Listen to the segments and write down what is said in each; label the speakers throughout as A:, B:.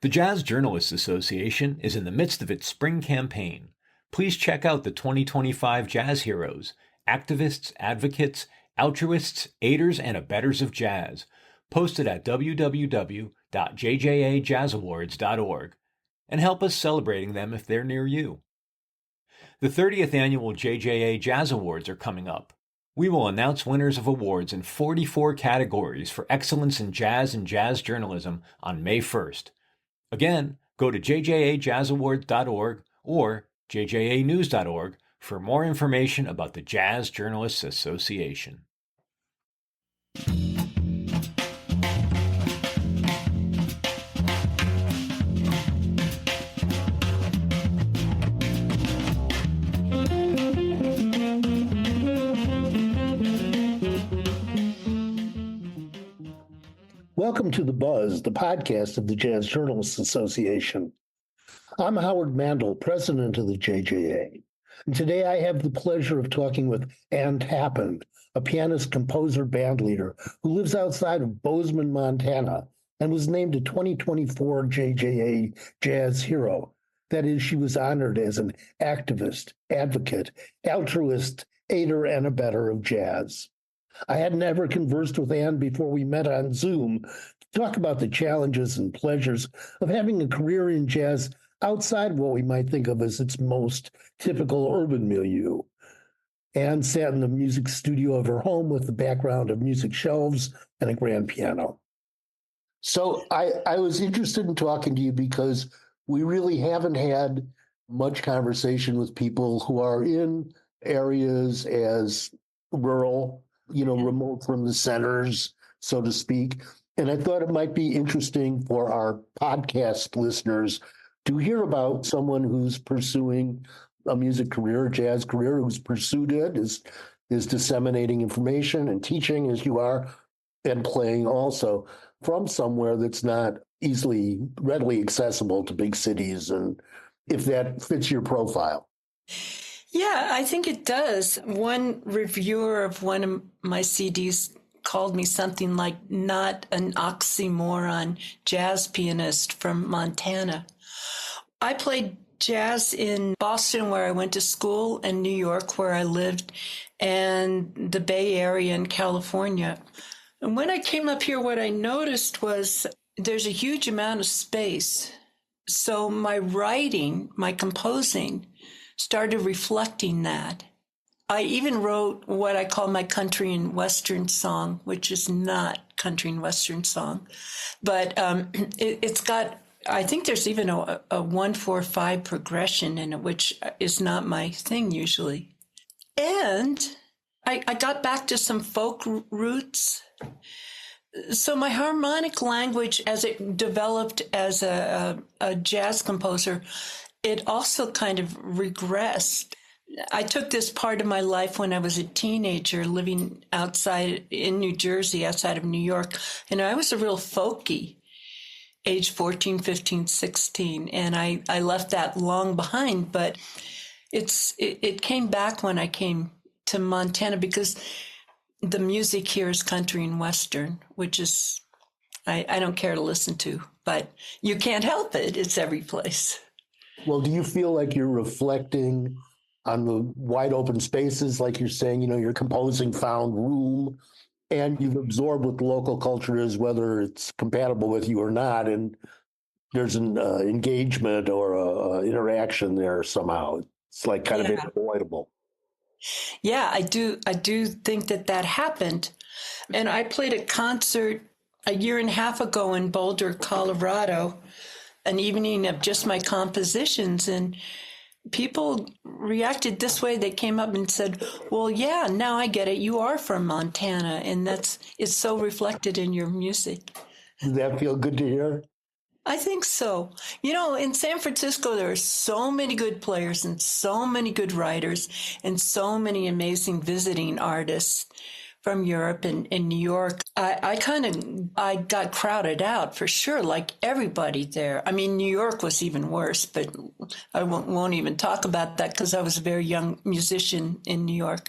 A: The Jazz Journalists Association is in the midst of its spring campaign. Please check out the 2025 Jazz Heroes, activists, advocates, altruists, aiders, and abettors of jazz, posted at www.jjajazzawards.org, and help us celebrating them if they're near you. The 30th annual JJA Jazz Awards are coming up. We will announce winners of awards in 44 categories for excellence in jazz and jazz journalism on May 1st. Again, go to jjajazzawards.org or jjanews.org for more information about the Jazz Journalists Association.
B: Welcome to The Buzz, the podcast of the Jazz Journalists Association. I'm Howard Mandel, president of the JJA, and today I have the pleasure of talking with Ann Tappan, a pianist, composer, bandleader who lives outside of Bozeman, Montana, and was named a 2024 JJA Jazz Hero. That is, she was honored as an activist, advocate, altruist, aider, and abettor of jazz. I had never conversed with Ann before we met on Zoom to talk about the challenges and pleasures of having a career in jazz outside what we might think of as its most typical urban milieu. Ann sat in the music studio of her home with the background of music shelves and a grand piano. So I was interested in talking to you because we really haven't had much conversation with people who are in areas as rural, remote from the centers, so to speak. And I thought it might be interesting for our podcast listeners to hear about someone who's pursuing a music career, a jazz career, who's pursued it, is disseminating information and teaching as you are, and playing also from somewhere that's not readily accessible to big cities, and if that fits your profile.
C: Yeah, I think it does. One reviewer of one of my CDs called me something like not an oxymoron jazz pianist from Montana. I played jazz in Boston, where I went to school, and New York, where I lived, and the Bay Area in California. And when I came up here, what I noticed was there's a huge amount of space. So my writing, my composing, started reflecting that. I even wrote what I call my country and western song, which is not country and western song, but it's got, I think there's even a 1-4-5 progression in it, which is not my thing usually. And I got back to some folk roots. So my harmonic language, as it developed as a jazz composer, it also kind of regressed. I took this part of my life when I was a teenager living outside in New Jersey, outside of New York, and I was a real folky, age 14, 15, 16, and I left that long behind, but it came back when I came to Montana because the music here is country and western, which is, I don't care to listen to, but you can't help it. It's every place.
B: Well, do you feel like you're reflecting on the wide open spaces, like you're saying, you're composing found room, and you've absorbed what the local culture is, whether it's compatible with you or not, and there's an engagement or interaction there somehow. It's like kind of unavoidable.
C: Yeah, I do think that happened. And I played a concert a year and a half ago in Boulder, Colorado, an evening of just my compositions, and people reacted this way. They came up and said, well, yeah, now I get it. You are from Montana, and it's so reflected in your music.
B: Does that feel good to hear?
C: I think so. In San Francisco, there are so many good players and so many good writers and so many amazing visiting artists from Europe and in New York. I got crowded out for sure, like everybody there. I mean, New York was even worse, but I won't even talk about that because I was a very young musician in New York.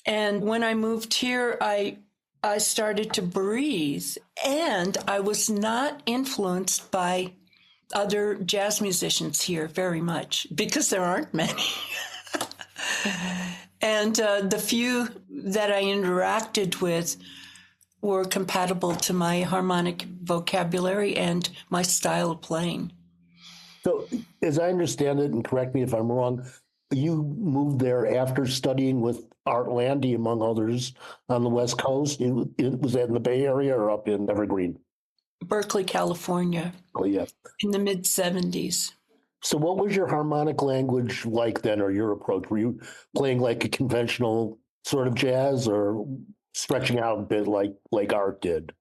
C: And when I moved here, I I started to breathe, and I was not influenced by other jazz musicians here very much because there aren't many. And the few that I interacted with were compatible to my harmonic vocabulary and my style of playing.
B: So, as I understand it, and correct me if I'm wrong, you moved there after studying with Art Landy, among others, on the West Coast. Was that in the Bay Area or up in Evergreen?
C: Berkeley, California.
B: Oh, yeah.
C: In the mid-'70s.
B: So what was your harmonic language like then, or your approach? Were you playing like a conventional sort of jazz or stretching out a bit like Art did?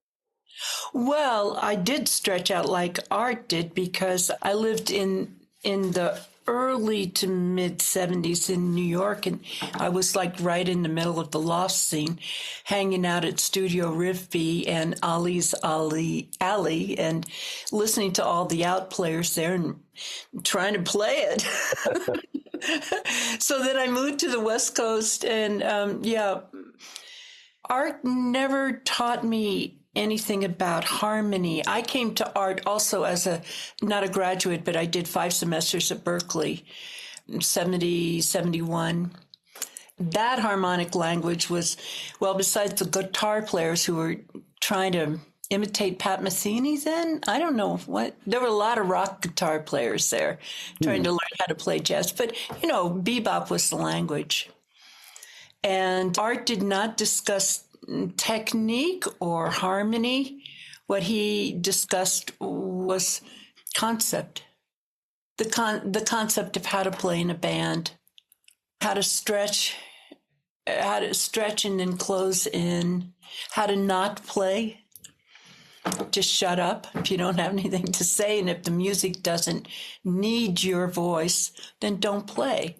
C: Well, I did stretch out like Art did because I lived in the early to mid 70s in New York, and I was like right in the middle of the loft scene, hanging out at Studio Rivby and Ali's Alley and listening to all the out players there and trying to play it. So then I moved to the West Coast, and Art never taught me anything about harmony. I came to Art also as not a graduate, but I did 5 semesters at Berkeley, 70, 71. That harmonic language was, well, besides the guitar players who were trying to imitate Pat Metheny then, I don't know what, there were a lot of rock guitar players there trying to learn how to play jazz, but, bebop was the language. And Art did not discuss technique or harmony. What he discussed was concept, the concept of how to play in a band, how to stretch and then close in, how to not play, just shut up if you don't have anything to say, and if the music doesn't need your voice, then don't play.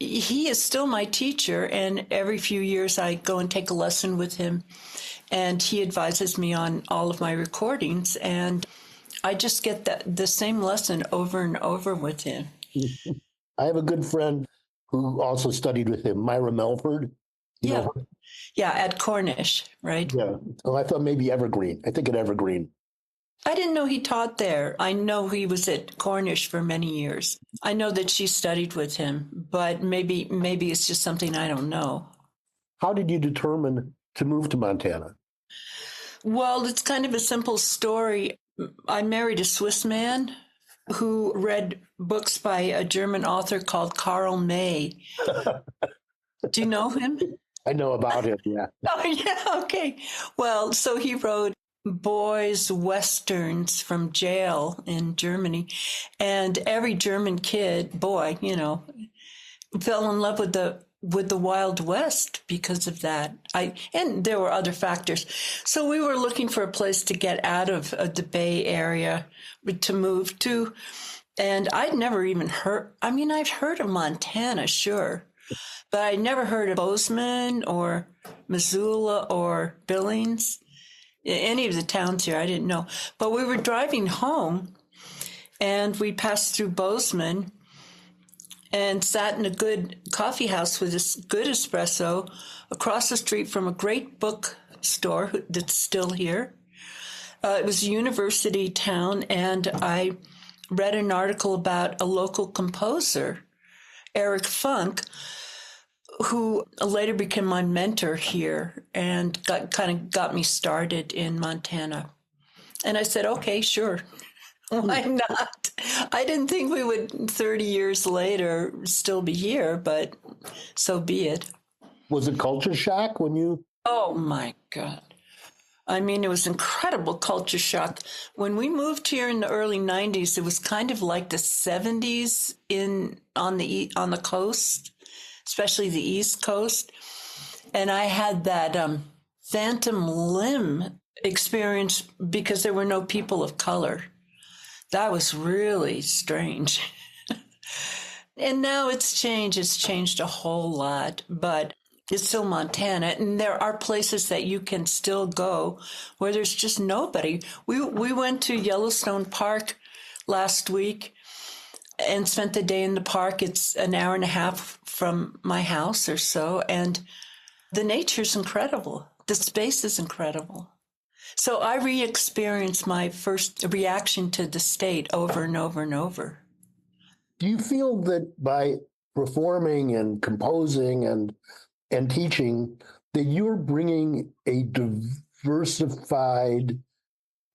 C: He is still my teacher, and every few years I go and take a lesson with him, and he advises me on all of my recordings, and I just get the same lesson over and over with him.
B: I have a good friend who also studied with him, Myra Melford. You know her?
C: Yeah, at Cornish, right?
B: Yeah. Oh, I thought maybe Evergreen. I think at Evergreen.
C: I didn't know he taught there. I know he was at Cornish for many years. I know that she studied with him, but maybe it's just something I don't know.
B: How did you determine to move to Montana?
C: Well, it's kind of a simple story. I married a Swiss man who read books by a German author called Karl May. Do you know him?
B: I know about him, yeah.
C: Oh, yeah, okay. Well, so he wrote boys' westerns from jail in Germany, and every German boy, fell in love with the Wild West because of that. And there were other factors. So we were looking for a place to get out of the Bay Area to move to, and I'd never even heard. I've heard of Montana, sure, but I never heard of Bozeman or Missoula or Billings. Any of the towns here, I didn't know. But we were driving home, and we passed through Bozeman and sat in a good coffee house with a good espresso across the street from a great bookstore that's still here. It was a university town, and I read an article about a local composer, Eric Funk, who later became my mentor here and got me started in Montana. And I said, okay, sure. Why not? I didn't think we would 30 years later still be here, but so be it.
B: Was it culture shock when you...
C: Oh, my God. It was incredible culture shock. When we moved here in the early 90s, it was kind of like the 70s on the coast, especially the East Coast. And I had that phantom limb experience because there were no people of color. That was really strange. And now it's changed. It's changed a whole lot, but it's still Montana. And there are places that you can still go where there's just nobody. We went to Yellowstone Park last week and spent the day in the park. It's an hour and a half from my house or so. And the nature's incredible. The space is incredible. So I re-experienced my first reaction to the state over and over and over.
B: Do you feel that by performing and composing and teaching, that you're bringing a diversified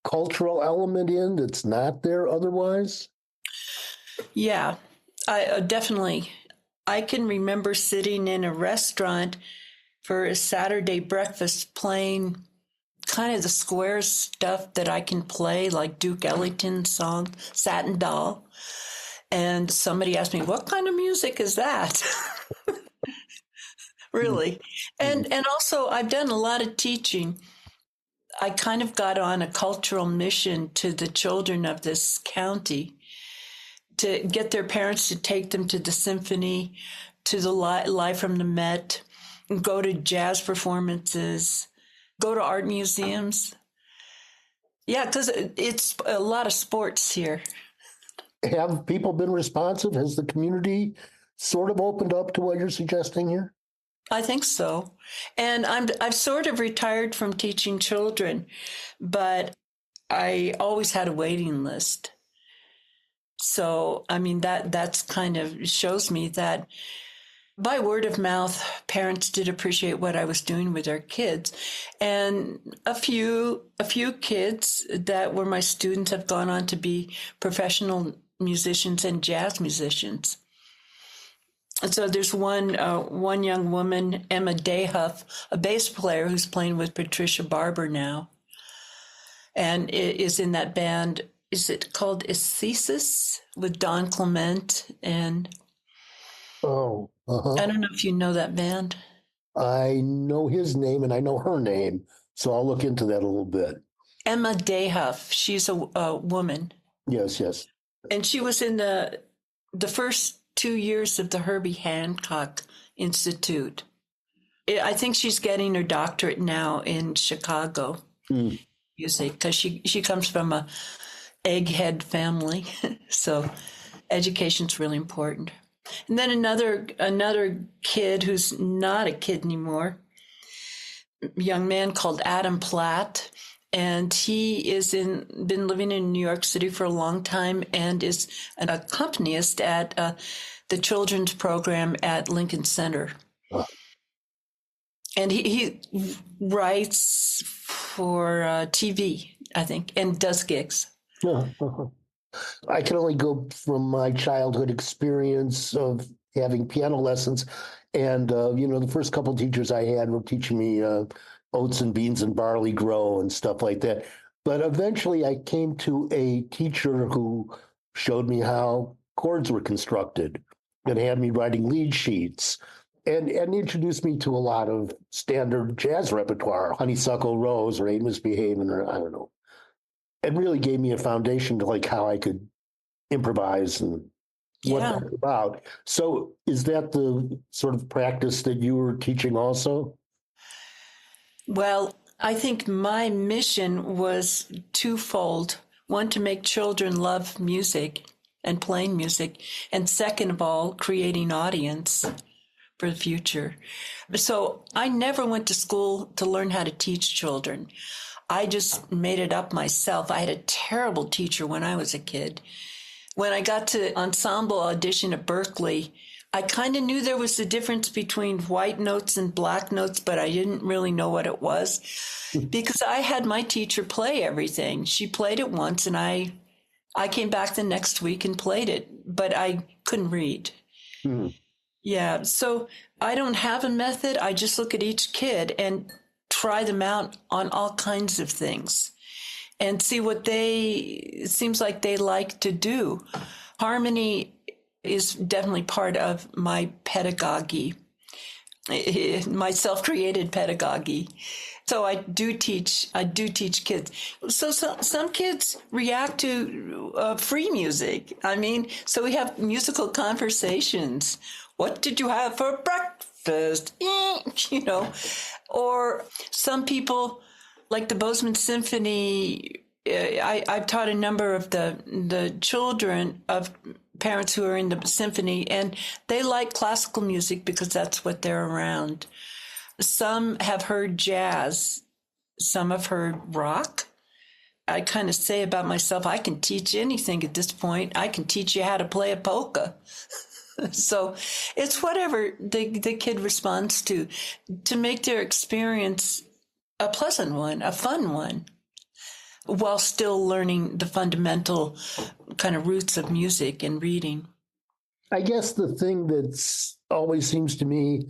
B: cultural element in that's not there otherwise?
C: Yeah, I definitely. I can remember sitting in a restaurant for a Saturday breakfast playing kind of the square stuff that I can play, like Duke Ellington's song, Satin Doll. And somebody asked me, what kind of music is that? Really. And also, I've done a lot of teaching. I kind of got on a cultural mission to the children of this county to get their parents to take them to the symphony, to the live from the Met, go to jazz performances, go to art museums. Yeah, because it's a lot of sports here.
B: Have people been responsive? Has the community sort of opened up to what you're suggesting here?
C: I think so. And I've sort of retired from teaching children, but I always had a waiting list. So, I mean, that's kind of shows me that by word of mouth, parents did appreciate what I was doing with their kids. And a few kids that were my students have gone on to be professional musicians and jazz musicians. And so there's one young woman, Emma Dayhuff, a bass player who's playing with Patricia Barber now, and is in that band. Is it called Aesthesis with Don Clement? And I don't know if you know that band.
B: I know his name and I know her name, so I'll look into that a little bit.
C: Emma Dayhuff, she's a woman.
B: Yes.
C: And she was in the first 2 years of the Herbie Hancock Institute. I think she's getting her doctorate now in Chicago music, because she comes from a egghead family. So education's really important. And then another kid who's not a kid anymore, a young man called Adam Platt. And he been living in New York City for a long time and is an accompanist at the children's program at Lincoln Center. Wow. And he writes for TV, I think, and does gigs.
B: I can only go from my childhood experience of having piano lessons. And, the first couple of teachers I had were teaching me oats and beans and barley grow and stuff like that. But eventually I came to a teacher who showed me how chords were constructed and had me writing lead sheets and introduced me to a lot of standard jazz repertoire, Honeysuckle Rose or Ain't Misbehavin', or I don't know. It really gave me a foundation to like how I could improvise and what that's about. So is that the sort of practice that you were teaching also?
C: Well, I think my mission was twofold. One, to make children love music and playing music. And second of all, creating audience for the future. So I never went to school to learn how to teach children. I just made it up myself. I had a terrible teacher when I was a kid. When I got to ensemble audition at Berkeley, I kind of knew there was a difference between white notes and black notes, but I didn't really know what it was because I had my teacher play everything. She played it once and I came back the next week and played it, but I couldn't read. Mm-hmm. Yeah, so I don't have a method. I just look at each kid and try them out on all kinds of things and see what it seems like they like to do. Harmony is definitely part of my pedagogy, my self-created pedagogy. So I do teach kids. So some kids react to free music. I mean, so we have musical conversations. What did you have for breakfast? Or some people, like the Bozeman Symphony, I've taught a number of the children of parents who are in the symphony, and they like classical music because that's what they're around. Some have heard jazz, some have heard rock. I kind of say about myself, I can teach anything at this point. I can teach you how to play a polka. So it's whatever the kid responds to make their experience a pleasant one, a fun one, while still learning the fundamental kind of roots of music and reading.
B: I guess the thing that's always seems to me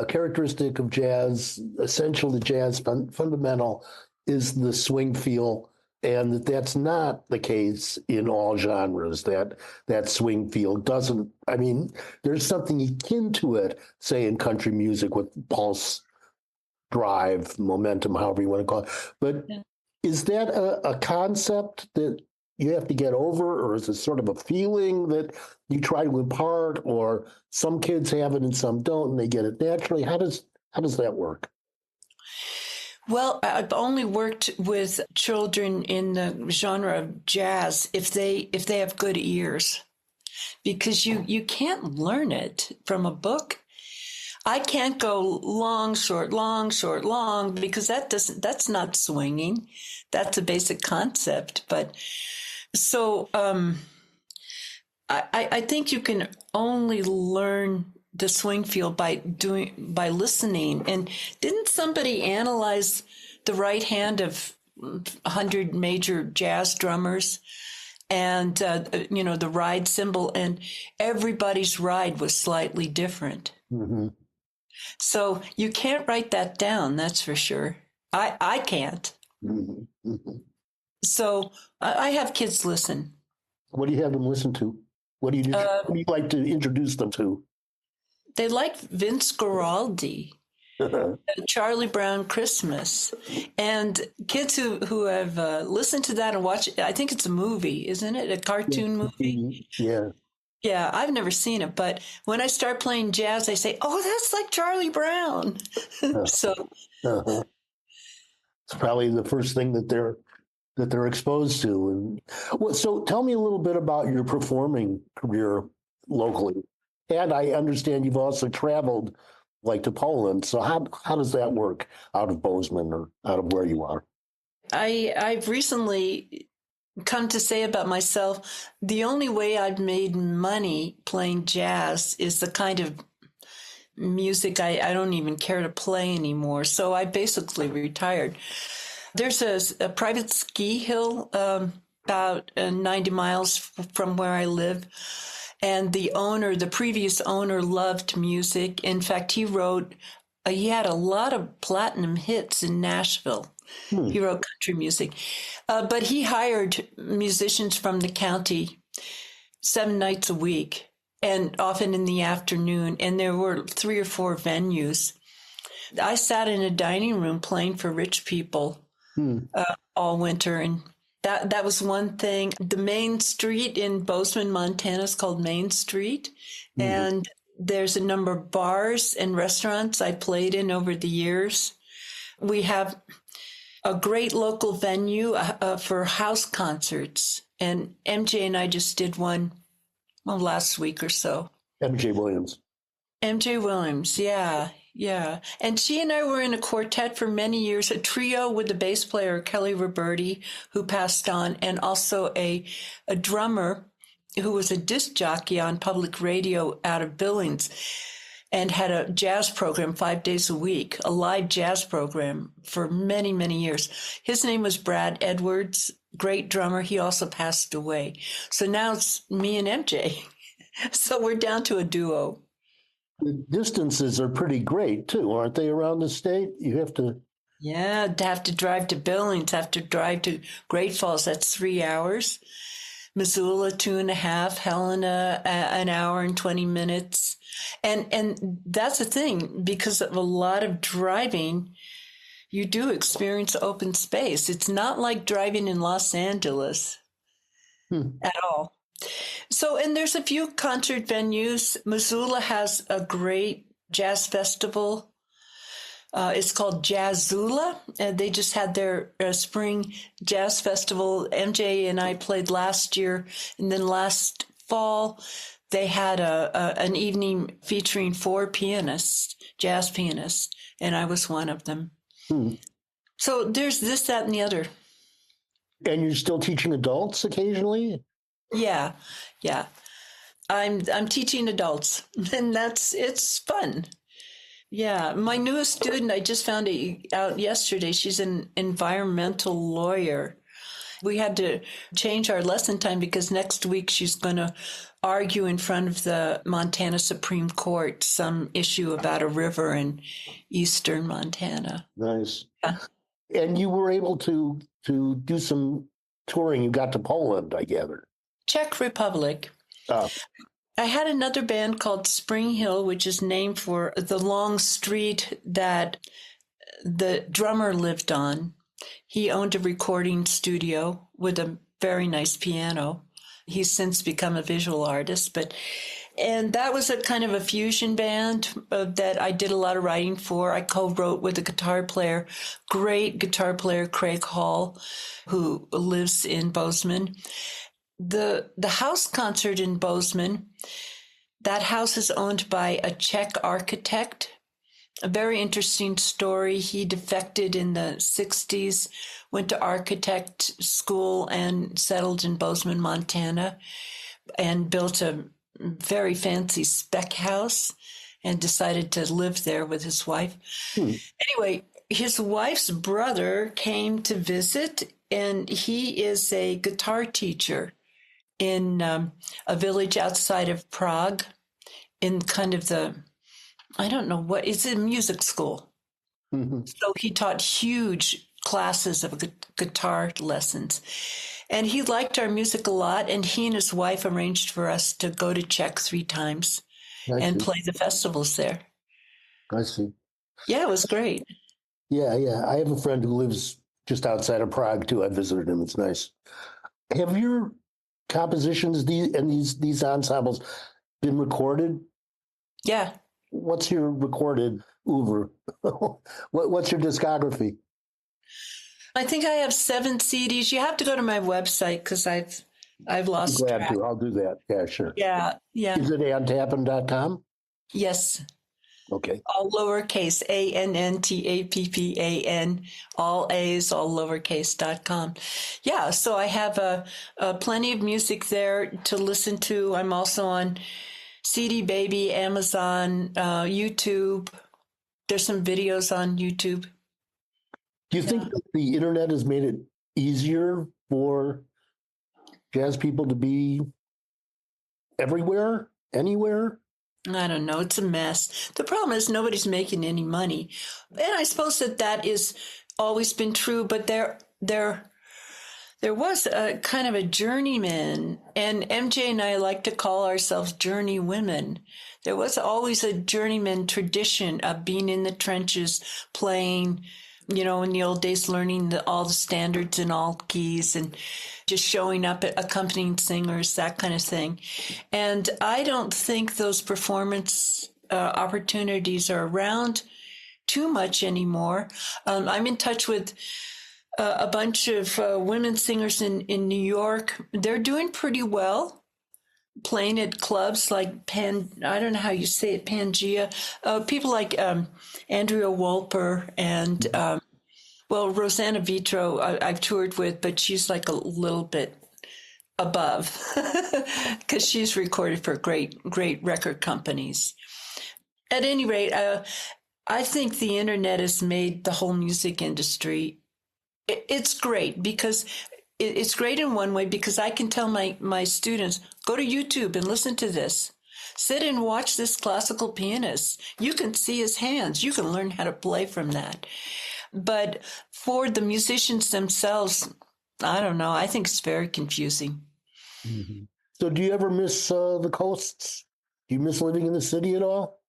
B: characteristic of jazz, essential to jazz, fundamental, is the swing feel, and that's not the case in all genres. That swing feel doesn't. I mean, there's something akin to it, say in country music with pulse, drive, momentum, however you want to call it. But is that a concept that you have to get over, or is it sort of a feeling that you try to impart, or some kids have it and some don't, and they get it naturally? How does that work?
C: Well, I've only worked with children in the genre of jazz if they have good ears, because you can't learn it from a book. I can't go long, short, long, because that's not swinging. That's a basic concept. But so I think you can only learn the swing feel by listening. And didn't somebody analyze the right hand of 100 major jazz drummers and the ride cymbal, and everybody's ride was slightly different.
B: Mm-hmm.
C: So you can't write that down, that's for sure. I can't.
B: Mm-hmm. Mm-hmm.
C: So I have kids listen.
B: What do you have them listen to? What do you like to introduce them to?
C: They like Vince Guaraldi, Charlie Brown Christmas, and kids who have listened to that and watched it. I think it's a movie, isn't it? A cartoon movie?
B: Yeah.
C: Yeah, I've never seen it, but when I start playing jazz, they say, "Oh, that's like Charlie Brown." So
B: it's probably the first thing that they're exposed to. And well, so tell me a little bit about your performing career locally. And I understand you've also traveled, like, to Poland. So how does that work out of Bozeman or out of where you are?
C: I've recently come to say about myself, the only way I've made money playing jazz is the kind of music I don't even care to play anymore. So I basically retired. There's a private ski hill about 90 miles from where I live. And the previous owner loved music. In fact, he had a lot of platinum hits in Nashville. He wrote country music. But he hired musicians from the county 7 nights a week, and often in the afternoon. And there were 3 or 4 venues. I sat in a dining room playing for rich people all winter, and that was one thing. The main street in Bozeman, Montana is called Main Street. And there's a number of bars and restaurants I played in over the years. We have a great local venue for house concerts. And MJ and I just did one last week or so.
B: MJ Williams.
C: MJ Williams, yeah. Yeah. And she and I were in a quartet for many years, a trio with the bass player, Kelly Roberti, who passed on, and also a drummer who was a disc jockey on public radio out of Billings and had a jazz program 5 days a week, a live jazz program for many, many years. His name was Brad Edwards, great drummer. He also passed away. So now it's me and MJ. So we're down to a duo.
B: The distances are pretty great, too, aren't they, around the state? You have to...
C: Yeah, have to drive to Billings, have to drive to Great Falls. That's 3 hours. Missoula, 2.5. Helena, an hour and 20 minutes. And that's the thing, because of a lot of driving, you do experience open space. It's not like driving in Los Angeles at all. So, and there's a few concert venues. Missoula has a great jazz festival. It's called Jazzula. They just had their spring jazz festival. MJ and I played last year, and then last fall, they had an evening featuring 4 pianists, jazz pianists, and I was one of them. So there's this, that, and the other.
B: And you're still teaching adults occasionally?
C: Yeah. I'm teaching adults, and it's fun. Yeah, my newest student, I just found out yesterday. She's an environmental lawyer. We had to change our lesson time because next week she's going to argue in front of the Montana Supreme Court some issue about a river in eastern Montana.
B: Nice.
C: Yeah.
B: And you were able to do some touring. You got to Poland, I gather.
C: Czech Republic.
B: Oh.
C: I had another band called Spring Hill, which is named for the long street that the drummer lived on. He owned a recording studio with a very nice piano. He's since become a visual artist, and that was a kind of a fusion band that I did a lot of writing for. I co-wrote with a great guitar player, Craig Hall, who lives in Bozeman. The house concert in Bozeman, that house is owned by a Czech architect. A very interesting story. He defected in the 60s, went to architect school and settled in Bozeman, Montana, and built a very fancy spec house and decided to live there with his wife. Anyway, his wife's brother came to visit, and he is a guitar teacher in a village outside of Prague, in kind of I don't know what, it's a music school. So he taught huge classes of guitar lessons. And he liked our music a lot, and he and his wife arranged for us to go to Czech 3 times and play the festivals there.
B: I see.
C: Yeah, it was great.
B: Yeah. I have a friend who lives just outside of Prague, too. I visited him. It's nice. Have your compositions these ensembles been recorded?
C: Yeah.
B: What's your recorded oeuvre? What's your discography?
C: I think I have 7 CDs. You have to go to my website because I've lost track.
B: I'll do that. Yeah, sure.
C: Yeah.
B: Is it AnnTappan.com?
C: Yes.
B: Okay.
C: All lowercase, ANNTAPPAN, all A's, all lowercase.com. Yeah, so I have plenty of music there to listen to. I'm also on CD Baby, Amazon, YouTube. There's some videos on YouTube.
B: Do you think that the internet has made it easier for jazz people to be everywhere, anywhere?
C: I don't know. It's a mess. The problem is nobody's making any money. And I suppose that is always been true, but there was a kind of a journeyman, and MJ and I like to call ourselves journey women. There was always a journeyman tradition of being in the trenches, playing, in the old days, learning all the standards in all keys and just showing up at accompanying singers, that kind of thing. And I don't think those performance opportunities are around too much anymore. I'm in touch with a bunch of women singers in New York. They're doing pretty well, playing at clubs like I don't know how you say it, Pangea. People like Andrea Wolper and, Rosanna Vitro I've toured with, but she's like a little bit above because she's recorded for great record companies. At any rate, I think the internet has made the whole music industry. It's great because it's great in one way because I can tell my students, go to YouTube and listen to this. Sit and watch this classical pianist. You can see his hands. You can learn how to play from that. But for the musicians themselves, I don't know. I think it's very confusing.
B: Mm-hmm. So do you ever miss the coasts? Do you miss living in the city at all?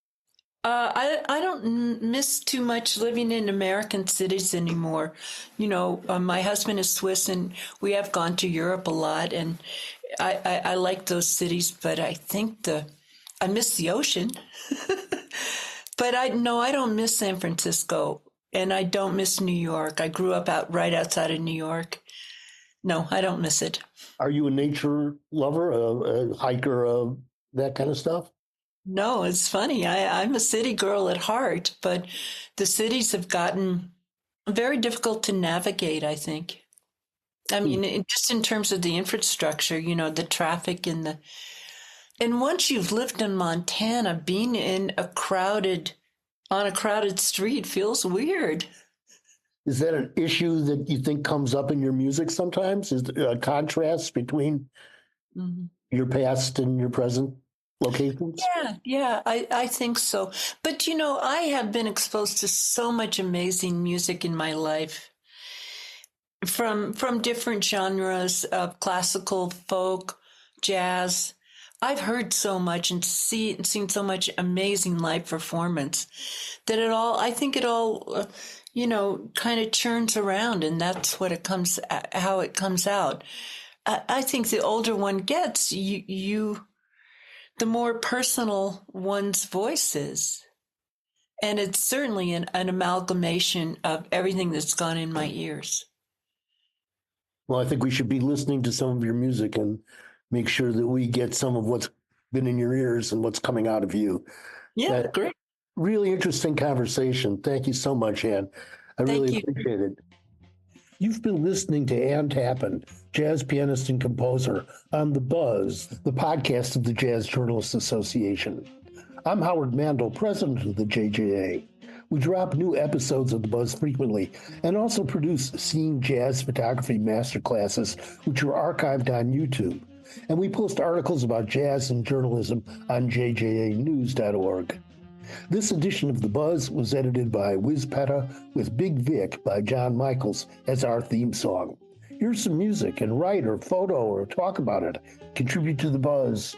C: I don't miss too much living in American cities anymore. My husband is Swiss, and we have gone to Europe a lot, and I like those cities, but I think I miss the ocean. But I don't miss San Francisco, and I don't miss New York. I grew up right outside of New York. No, I don't miss it.
B: Are you a nature lover, a hiker, a that kind of stuff?
C: No, it's funny. I'm a city girl at heart, but the cities have gotten very difficult to navigate, I think. I mean, just in terms of the infrastructure, the traffic and once you've lived in Montana, being on a crowded street feels weird.
B: Is that an issue that you think comes up in your music sometimes? Is there a contrast between your past and your present locations?
C: Yeah, I think so. But I have been exposed to so much amazing music in my life from different genres of classical, folk, jazz. I've heard so much and seen so much amazing live performance that I think it all, kind of churns around, and that's how it comes out. I think the older one gets, the more personal one's voice is. And it's certainly an amalgamation of everything that's gone in my ears.
B: Well, I think we should be listening to some of your music and make sure that we get some of what's been in your ears and what's coming out of you.
C: Yeah, great.
B: Really interesting conversation. Thank you so much, Ann. I really appreciate it. You've been listening to Ann Tappan, jazz pianist and composer, on The Buzz, the podcast of the Jazz Journalists Association. I'm Howard Mandel, president of the JJA. We drop new episodes of The Buzz frequently and also produce Seeing Jazz Photography Masterclasses, which are archived on YouTube. And we post articles about jazz and journalism on jjanews.org. This edition of The Buzz was edited by Wiz Petta with Big Vic by John Michaels as our theme song. Here's some music, and write or photo or talk about it. Contribute to The Buzz.